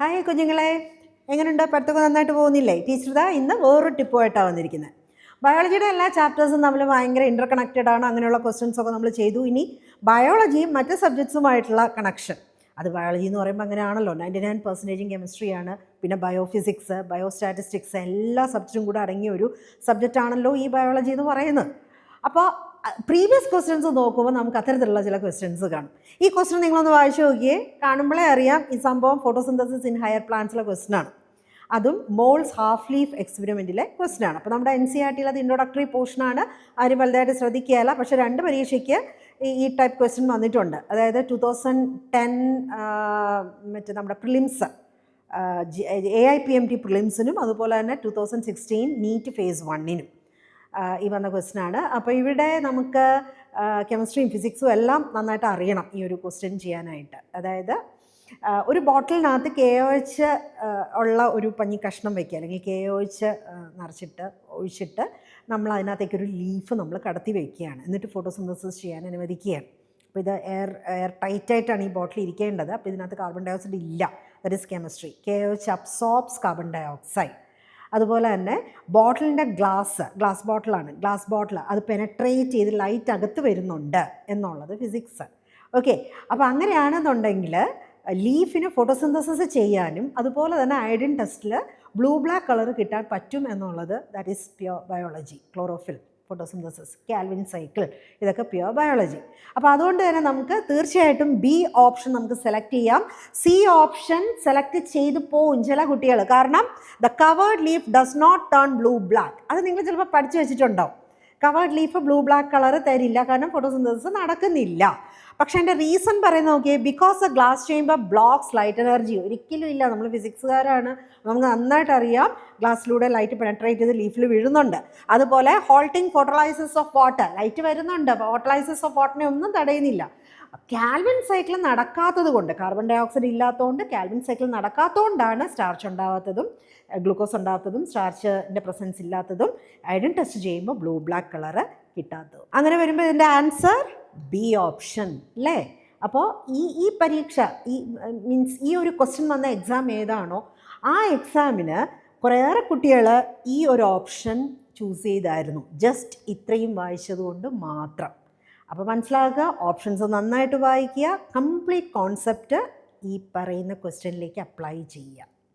Hi കുഞ്ഞുങ്ങളെ, എങ്ങനെയുണ്ട്? പഠിത്തമൊക്കെ നന്നായിട്ട് പോകുന്നില്ലേ? ടീച്ചർ ഇതാ ഇന്ന് വേറൊരു ടിപ്പുമായിട്ടാണ് വന്നിരിക്കുന്നത്. ബയോളജിയുടെ എല്ലാ ചാപ്റ്റേഴ്സും നമ്മൾ ഭയങ്കര ഇൻ്റർ കണക്റ്റഡ് ആണ്. അങ്ങനെയുള്ള ക്വസ്റ്റ്യൻസ് ഒക്കെ നമ്മൾ ചെയ്തു. ഇനി ബയോളജിയും മറ്റ് സബ്ജക്ട്സുമായിട്ടുള്ള കണക്ഷൻ. അത് ബയോളജി എന്ന് പറയുമ്പോൾ അങ്ങനെയാണല്ലോ, 99% കെമിസ്ട്രിയാണ്. പിന്നെ ബയോഫിസിക്സ്, ബയോസ്റ്റാറ്റിസ്റ്റിക്സ് എല്ലാ സബ്ജക്റ്റും കൂടെ അടങ്ങിയ ഒരു സബ്ജക്റ്റാണല്ലോ ഈ ബയോളജി എന്ന് പറയുന്നത്. അപ്പോൾ പ്രീവിയസ് ക്വസ്റ്റ്യൻസ് നോക്കുമ്പോൾ നമുക്ക് അത്തരത്തിലുള്ള ചില ക്വസ്റ്റ്യൻസ് കാണും. ഈ ക്വസ്റ്റ്യൻ നിങ്ങളൊന്ന് വായിച്ചു നോക്കിയേ, കാണുമ്പോഴേ അറിയാം ഈ സംഭവം ഫോട്ടോസിന്തസിസ് ഇൻ ഹയർ പ്ലാന്റ്സിലെ ക്വസ്റ്റ്യനാണ്. അതും മോൾസ് ഹാഫ് ലീഫ് എക്സ്പെരിമെൻറ്റിലെ ക്വസ്റ്റ്യനാണ്. അപ്പോൾ നമ്മുടെ NCERT-യിൽ അത് ഇൻട്രൊഡക്ടറി പോർഷനാണ്, ആരും വലുതായിട്ട് ശ്രദ്ധിക്കുകയല്ല. പക്ഷേ 2 പരീക്ഷയ്ക്ക് ഈ ടൈപ്പ് ക്വസ്റ്റ്യൻ വന്നിട്ടുണ്ട്. അതായത് 2010 മറ്റേ നമ്മുടെ പ്രിലിംസ് AIPMT പ്രിലിംസിനും അതുപോലെ തന്നെ 2016 നീറ്റ് ഫേസ് 1-നും ഈ വന്ന ക്വസ്റ്റ്യനാണ്. അപ്പോൾ ഇവിടെ നമുക്ക് കെമിസ്ട്രിയും ഫിസിക്സും എല്ലാം നന്നായിട്ട് അറിയണം ഈ ഒരു ക്വസ്റ്റ്യൻ ചെയ്യാനായിട്ട്. അതായത് ഒരു ബോട്ടിലിനകത്ത് KOH ഉള്ള ഒരു പഞ്ഞി കഷ്ണം വയ്ക്കുക, അല്ലെങ്കിൽ KOH ഒഴിച്ചിട്ട് നമ്മൾ അതിനകത്തേക്കൊരു ലീഫ് നമ്മൾ കടത്തി വയ്ക്കുകയാണ്. എന്നിട്ട് ഫോട്ടോസിന്തസിസ് ചെയ്യാൻ അനുവദിക്കുകയാണ്. അപ്പോൾ ഇത് എയർ ടൈറ്റായിട്ടാണ് ഈ ബോട്ടിൽ ഇരിക്കേണ്ടത്. അപ്പോൾ ഇതിനകത്ത് കാർബൺ ഡൈ ഓക്സൈഡ് ഇല്ല. That is chemistry. KOH absorbs carbon dioxide. അതുപോലെ തന്നെ ബോട്ടിലിൻ്റെ ഗ്ലാസ് ബോട്ടിൽ അത് പെനട്രേറ്റ് ചെയ്ത് ലൈറ്റ് അകത്ത് വരുന്നുണ്ട് എന്നുള്ളത് ഫിസിക്സ്. ഓക്കെ, അപ്പോൾ അങ്ങനെയാണെന്നുണ്ടെങ്കിൽ ലീഫിന് ഫോട്ടോസിന്തസിസ് ചെയ്യാനും അതുപോലെ തന്നെ അയഡിൻ ടെസ്റ്റിൽ ബ്ലൂ ബ്ലാക്ക് കളർ കിട്ടാൻ പറ്റും എന്നുള്ളത് that is pure biology. Chlorophyll, photosynthesis, Calvin cycle, ഇതൊക്കെ പ്യുവർ ബയോളജി. അപ്പോൾ അതുകൊണ്ട് തന്നെ നമുക്ക് തീർച്ചയായിട്ടും B ഓപ്ഷൻ നമുക്ക് സെലക്ട് ചെയ്യാം. C ഓപ്ഷൻ സെലക്ട് ചെയ്ത് പോവും ചില കുട്ടികൾ. കാരണം the covered leaf does not turn blue black. അത് നിങ്ങൾ ചിലപ്പോൾ പഠിച്ചു വെച്ചിട്ടുണ്ടാവും. Covered leaf blue black colour തരില്ല, കാരണം ഫോട്ടോസിന്തസിസ് നടക്കുന്നില്ല. പക്ഷേ എൻ്റെ റീസൺ പറയുന്നത് നോക്കിയേ, because a glass chamber blocks light energy. ഒരിക്കലും ഇല്ല, നമ്മൾ ഫിസിക്സുകാരാണ്, നമുക്ക് നന്നായിട്ട് അറിയാം ഗ്ലാസ്സിലൂടെ ലൈറ്റ് പെനട്രേറ്റ് ചെയ്ത് ലീഫിൽ വീഴുന്നുണ്ട്. അതുപോലെ halting photolysis of water, light വരുന്നുണ്ട്, ഫോട്ടോലൈസിസ് ഓഫ് വാട്ടറിനെ ഒന്നും തടയുന്നില്ല. കാൽവിൻ സൈക്കിൾ നടക്കാത്തത് കൊണ്ട്, കാർബൺ ഡൈ ഓക്സൈഡ് ഇല്ലാത്തതുകൊണ്ട് കാൽവിൻ സൈക്കിൾ നടക്കാത്തതുകൊണ്ടാണ് സ്റ്റാർച്ച് ഉണ്ടാവാത്തതും ഗ്ലൂക്കോസ് ഉണ്ടാകാത്തതും സ്റ്റാർച്ചിൻ്റെ പ്രസൻസ് ഇല്ലാത്തതും അയഡിൻ ടെസ്റ്റ് ചെയ്യുമ്പോൾ ബ്ലൂ ബ്ലാക്ക് കളറ് കിട്ടാത്തതും. അങ്ങനെ വരുമ്പോൾ ഇതിൻ്റെ ആൻസർ B ഓപ്ഷൻ അല്ലേ? അപ്പോൾ ഈ പരീക്ഷ മീൻസ് ഈ ഒരു ക്വസ്റ്റ്യൻ വന്ന എക്സാം ഏതാണോ ആ എക്സാമിന് കുറേയേറെ കുട്ടികൾ ഈ ഒരു ഓപ്ഷൻ ചൂസ് ചെയ്തായിരുന്നു, ജസ്റ്റ് ഇത്രയും വായിച്ചതുകൊണ്ട് മാത്രം. അപ്പോൾ മനസ്സിലാക്കുക, ഓപ്ഷൻസ് നന്നായിട്ട് വായിക്കുക, കംപ്ലീറ്റ് കോൺസെപ്റ്റ് ഈ പറയുന്ന ക്വസ്റ്റ്യനിലേക്ക് അപ്ലൈ ചെയ്യുക.